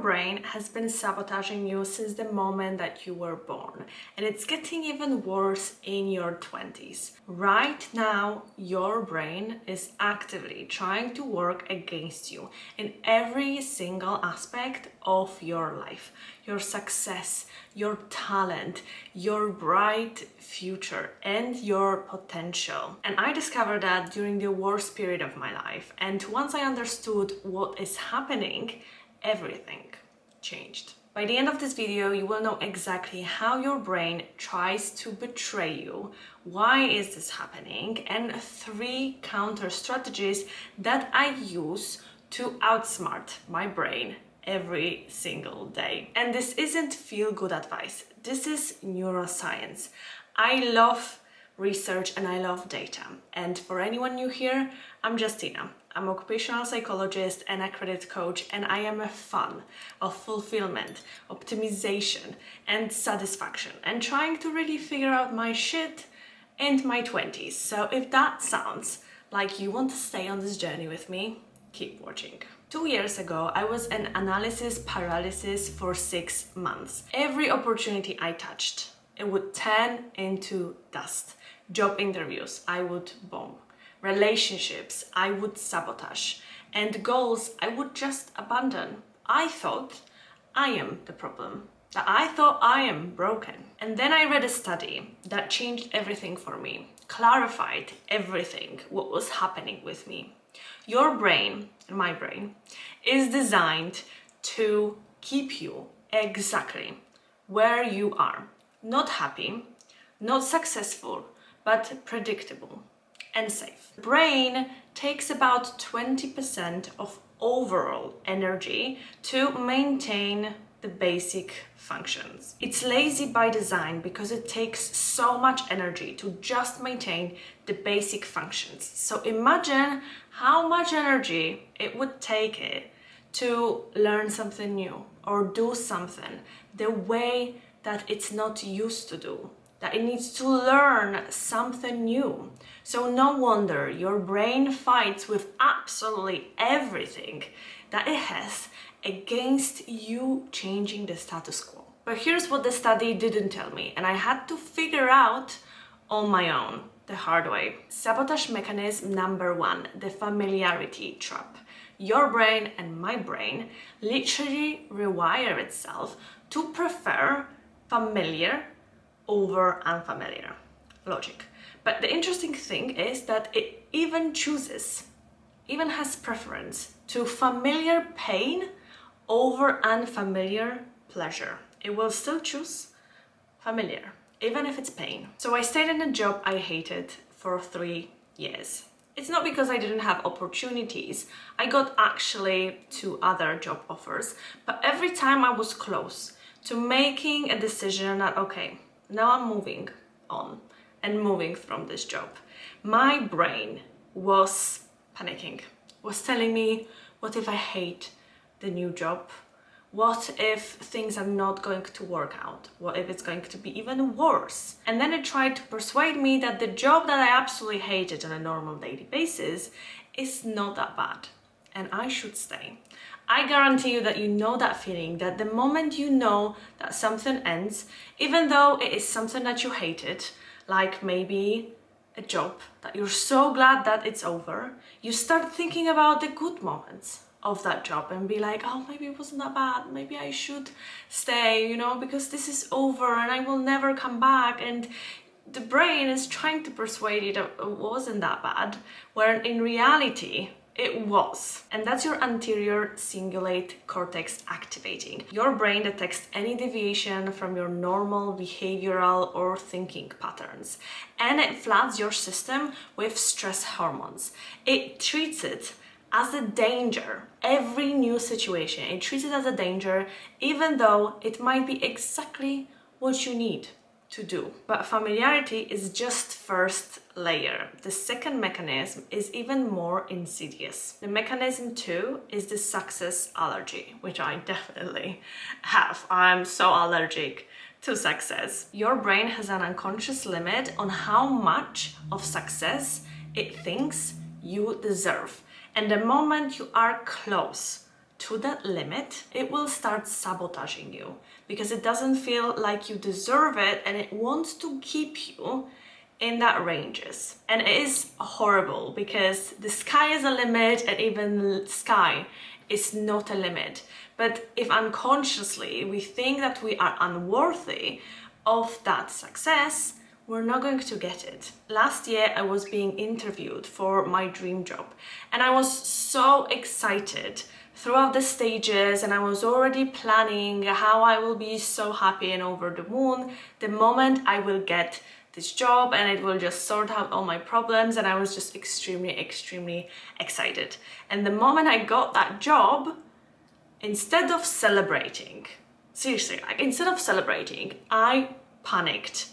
brain has been sabotaging you since the moment that you were born, and it's getting even worse in your 20s. Right now, your brain is actively trying to work against you in every single aspect of your life. Your success, your talent, your bright future, and your potential. And I discovered that during the worst period of my life. And once I understood what is happening, everything changed. By the end of this video, you will know exactly how your brain tries to betray you, why is this happening, and 3 counter strategies that I use to outsmart my brain every single day. And this isn't feel-good advice. This is neuroscience. I love research and I love data. And for anyone new here, I'm Justina. I'm an occupational psychologist and accredited coach, and I am a fan of fulfillment, optimization, and satisfaction, and trying to really figure out my shit in my 20s. So if that sounds like you want to stay on this journey with me, keep watching. 2 years ago, I was in analysis paralysis for 6 months. Every opportunity I touched, it would turn into dust. Job interviews, I would bomb. Relationships, I would sabotage. And goals, I would just abandon. I thought I am the problem. That I thought I am broken. And then I read a study that changed everything for me, clarified everything, what was happening with me. Your brain, and my brain, is designed to keep you exactly where you are. Not happy, not successful, but predictable and safe. Brain takes about 20% of overall energy to maintain the basic functions. It's lazy by design because it takes so much energy to just maintain the basic functions. So imagine how much energy it would take it to learn something new or do something the way that it's not used to do, that it needs to learn something new. So no wonder your brain fights with absolutely everything that it has against you changing the status quo. But here's what the study didn't tell me, and I had to figure out on my own the hard way. Sabotage mechanism number 1, the familiarity trap. Your brain and my brain literally rewire itself to prefer familiar over unfamiliar logic. But the interesting thing is that it even has preference to familiar pain over unfamiliar pleasure. It will still choose familiar, even if it's pain. So I stayed in a job I hated for 3 years. It's not because I didn't have opportunities. I got actually 2 other job offers, but every time I was close to making a decision that, okay, now I'm moving on and moving from this job, my brain was panicking, was telling me, what if I hate the new job? What if things are not going to work out? What if it's going to be even worse? And then it tried to persuade me that the job that I absolutely hated on a normal daily basis is not that bad and I should stay. I guarantee you that you know that feeling, that the moment you know that something ends, even though it is something that you hated, like maybe a job that you're so glad that it's over, you start thinking about the good moments of that job and be like, oh, maybe it wasn't that bad, maybe I should stay, you know, because this is over and I will never come back. And the brain is trying to persuade you that it wasn't that bad, where in reality it was. And that's your anterior cingulate cortex activating. Your brain detects any deviation from your normal behavioral or thinking patterns, and it floods your system with stress hormones. It treats it as a danger. Every new situation, it treats it as a danger, even though it might be exactly what you need to do. But familiarity is just first layer. The second mechanism is even more insidious. The mechanism 2 is the success allergy, which I definitely have. I'm so allergic to success. Your brain has an unconscious limit on how much of success it thinks you deserve. And the moment you are close to that limit, it will start sabotaging you because it doesn't feel like you deserve it and it wants to keep you in that ranges. And it is horrible because the sky is a limit and even sky is not a limit. But if unconsciously we think that we are unworthy of that success, we're not going to get it. Last year, I was being interviewed for my dream job, and I was so excited throughout the stages, and I was already planning how I will be so happy and over the moon the moment I will get this job and it will just sort out all my problems. And I was just extremely excited. And the moment I got that job, instead of celebrating, seriously, like instead of celebrating, I panicked.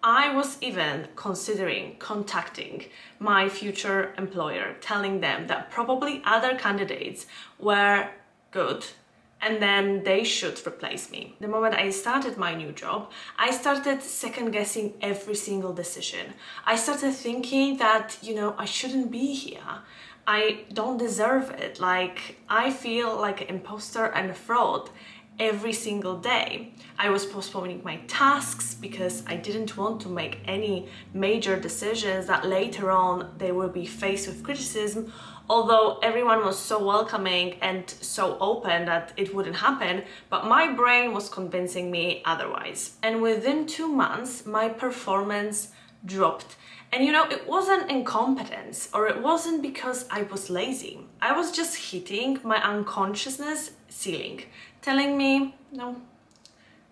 I was even considering contacting my future employer, telling them that probably other candidates were good and then they should replace me. The moment I started my new job, I started second guessing every single decision. I started thinking that, I shouldn't be here. I don't deserve it. Like, I feel like an imposter and a fraud every single day. I was postponing my tasks because I didn't want to make any major decisions that later on they will be faced with criticism, although everyone was so welcoming and so open that it wouldn't happen, but my brain was convincing me otherwise. And within 2 months, my performance dropped. And it wasn't incompetence, or it wasn't because I was lazy. I was just hitting my unconsciousness ceiling, telling me, no,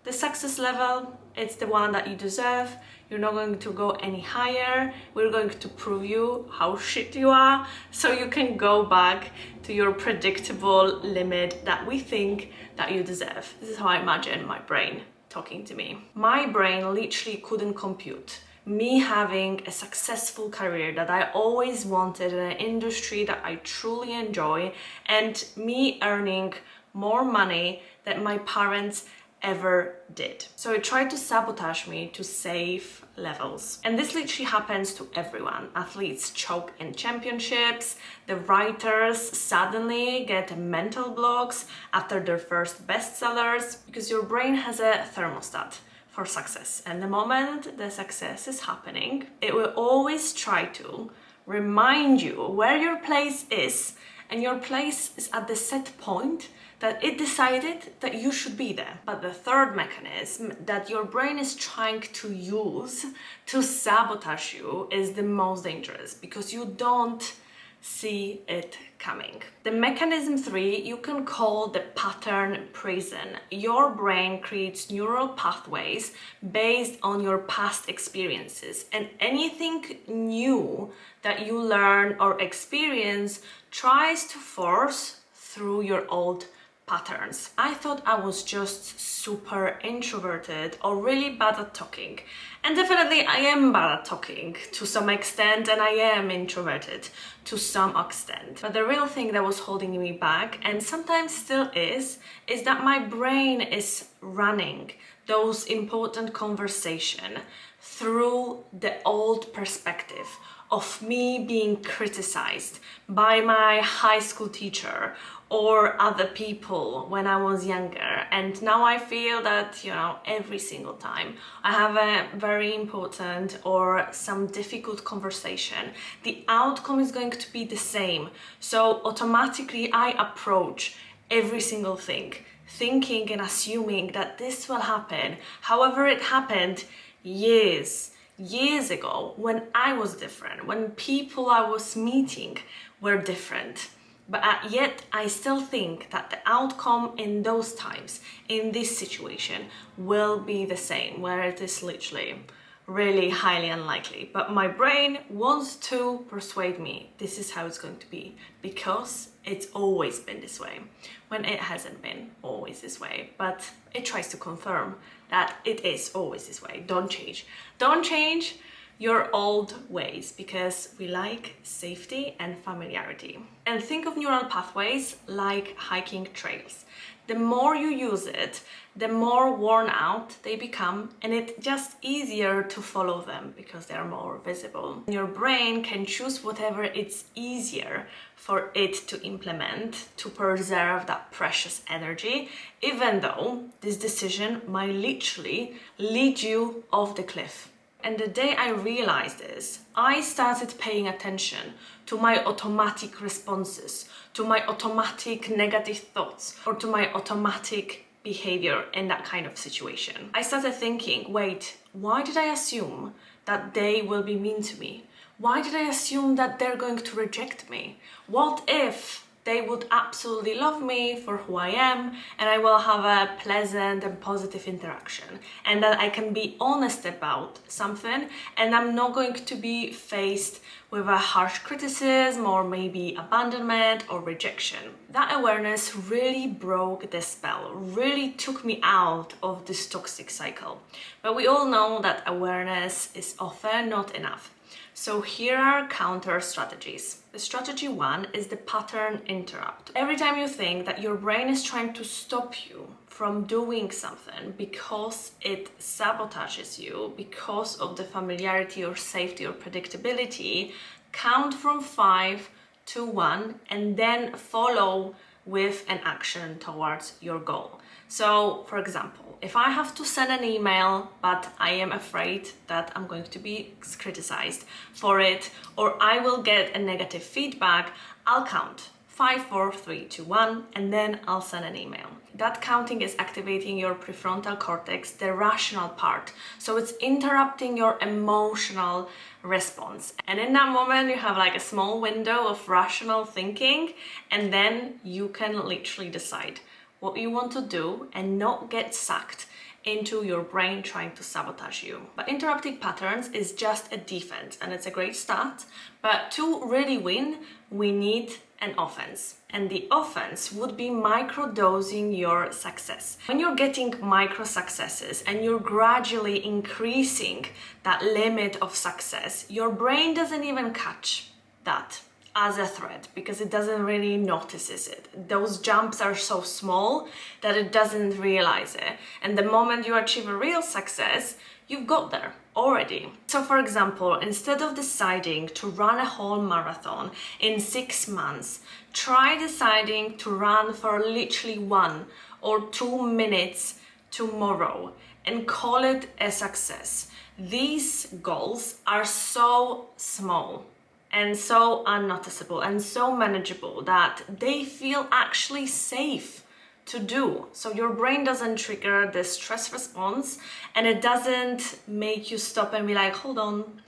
the success level, it's the one that you deserve. You're not going to go any higher. We're going to prove you how shit you are, so you can go back to your predictable limit that we think that you deserve. This is how I imagine my brain talking to me. My brain literally couldn't compute me having a successful career that I always wanted in an industry that I truly enjoy, and me earning more money than my parents ever did. So it tried to sabotage me to save levels. And this literally happens to everyone. Athletes choke in championships, the writers suddenly get mental blocks after their first bestsellers, because your brain has a thermostat for success. And the moment the success is happening, it will always try to remind you where your place is, and your place is at the set point that it decided that you should be there. But the third mechanism that your brain is trying to use to sabotage you is the most dangerous, because you don't see it coming. The mechanism 3 you can call the pattern prison. Your brain creates neural pathways based on your past experiences, and anything new that you learn or experience tries to force through your old patterns. I thought I was just super introverted or really bad at talking. And definitely I am bad at talking to some extent, and I am introverted to some extent. But the real thing that was holding me back, and sometimes still is that my brain is running those important conversations through the old perspective of me being criticized by my high school teacher or other people when I was younger. And now I feel that, every single time I have a very important or some difficult conversation, the outcome is going to be the same. So automatically I approach every single thing, thinking and assuming that this will happen. However, it happened years ago when I was different, when people I was meeting were different. But yet I still think that the outcome in those times, in this situation, will be the same, where it is literally really highly unlikely. But my brain wants to persuade me this is how it's going to be, because it's always been this way, when it hasn't been always this way. But it tries to confirm that it is always this way. Don't change. Don't change your old ways, because we like safety and familiarity. And think of neural pathways like hiking trails. the more you use it, the more worn out they become, and it's just easier to follow them because they're more visible. Your brain can choose whatever it's easier for it to implement to preserve that precious energy, even though this decision might literally lead you off the cliff. And the day I realized this, I started paying attention to my automatic responses, to my automatic negative thoughts, or to my automatic behavior in that kind of situation. I started thinking, wait, why did I assume that they will be mean to me? Why did I assume that they're going to reject me? What if they would absolutely love me for who I am, and I will have a pleasant and positive interaction, and that I can be honest about something, and I'm not going to be faced with a harsh criticism or maybe abandonment or rejection. That awareness really broke the spell, really took me out of this toxic cycle. But we all know that awareness is often not enough. So here are counter strategies. The strategy 1 is the pattern interrupt. Every time you think that your brain is trying to stop you from doing something because it sabotages you, because of the familiarity or safety or predictability, count from 5 to 1 and then follow with an action towards your goal. So, for example, if I have to send an email, but I am afraid that I'm going to be criticized for it, or I will get a negative feedback, I'll count 5, 4, 3, 2, 1, and then I'll send an email. That counting is activating your prefrontal cortex, the rational part. So it's interrupting your emotional response. And in that moment, you have like a small window of rational thinking, and then you can literally decide what you want to do and not get sucked into your brain trying to sabotage you. But interrupting patterns is just a defense, and it's a great start. But to really win, we need an offense. And the offense would be microdosing your success. When you're getting micro successes and you're gradually increasing that limit of success, your brain doesn't even catch that as a threat because it doesn't really notices it. Those jumps are so small that it doesn't realize it. And the moment you achieve a real success, you've got there already. So for example, instead of deciding to run a whole marathon in 6 months, try deciding to run for literally 1 or 2 minutes tomorrow and call it a success. These goals are so small and so unnoticeable and so manageable that they feel actually safe to do. So your brain doesn't trigger the stress response, and it doesn't make you stop and be like, hold on,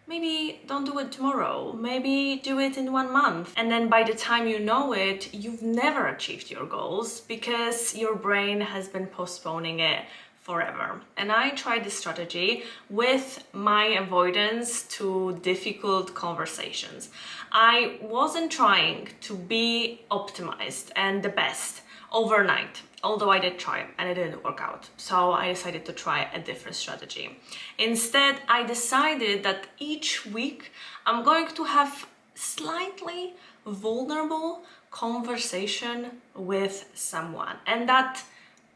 maybe don't do it tomorrow, maybe do it in 1 month. And then by the time you know it, you've never achieved your goals because your brain has been postponing it forever. And I tried this strategy with my avoidance to difficult conversations. I wasn't trying to be optimized and the best overnight, although I did try and it didn't work out. So I decided to try a different strategy. Instead, I decided that each week I'm going to have slightly vulnerable conversation with someone, and that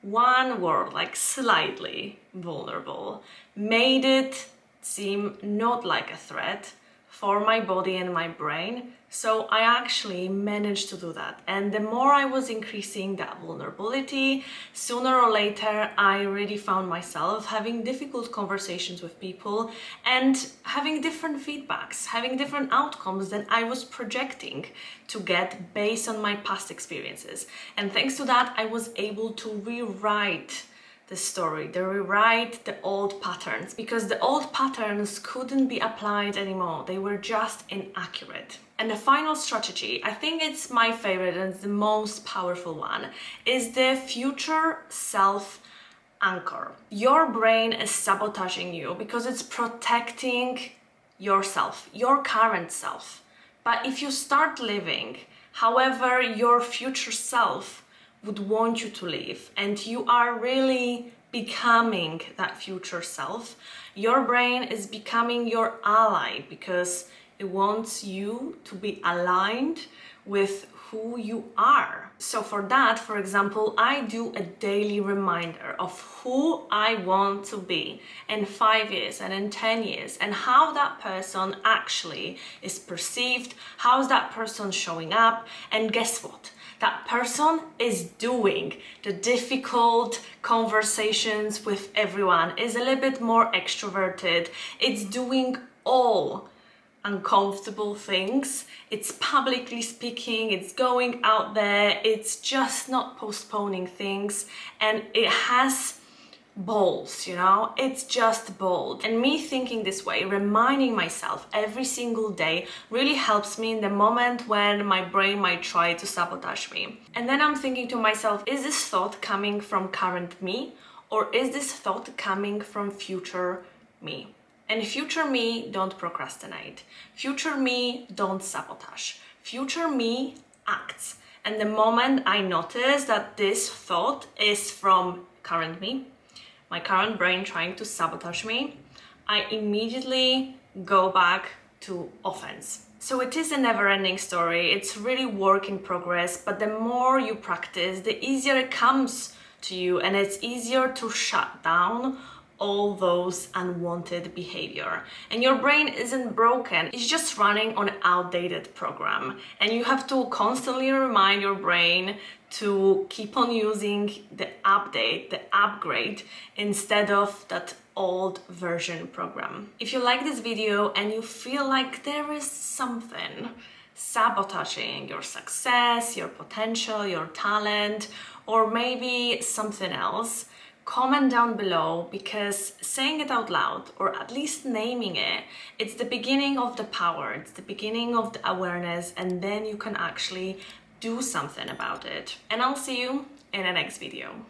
one word, like slightly vulnerable, made it seem not like a threat for my body and my brain. So I actually managed to do that. And the more I was increasing that vulnerability, sooner or later, I really found myself having difficult conversations with people and having different feedbacks, having different outcomes than I was projecting to get based on my past experiences. And thanks to that, I was able to rewrite the story, rewrite the old patterns, because the old patterns couldn't be applied anymore. They were just inaccurate. And the final strategy, I think it's my favorite and the most powerful one, is the future self anchor. Your brain is sabotaging you because it's protecting yourself, your current self. But if you start living however your future self would want you to live, and you are really becoming that future self, your brain is becoming your ally because it wants you to be aligned with who you are. So for that, for example, I do a daily reminder of who I want to be in 5 years and in 10 years, and how that person actually is perceived, how's that person showing up. And guess what? That person is doing the difficult conversations with everyone, is a little bit more extroverted, it's doing all uncomfortable things, it's publicly speaking, it's going out there, it's just not postponing things, and it has balls, it's just bold. And me thinking this way, reminding myself every single day, really helps me in the moment when my brain might try to sabotage me. And then I'm thinking to myself, is this thought coming from current me, or is this thought coming from future me? And future me, don't procrastinate. Future me, don't sabotage. Future me acts. And the moment I notice that this thought is from current me, my current brain trying to sabotage me, I immediately go back to offense. So it is a never-ending story. It's really work in progress, but the more you practice, the easier it comes to you, and it's easier to shut down all those unwanted behavior. And your brain isn't broken, it's just running on an outdated program. And you have to constantly remind your brain to keep on using the update, the upgrade, instead of that old version program. If you like this video and you feel like there is something sabotaging your success, your potential, your talent, or maybe something else, comment down below, because saying it out loud, or at least naming it, it's the beginning of the power, it's the beginning of the awareness, and then you can actually do something about it. And I'll see you in the next video.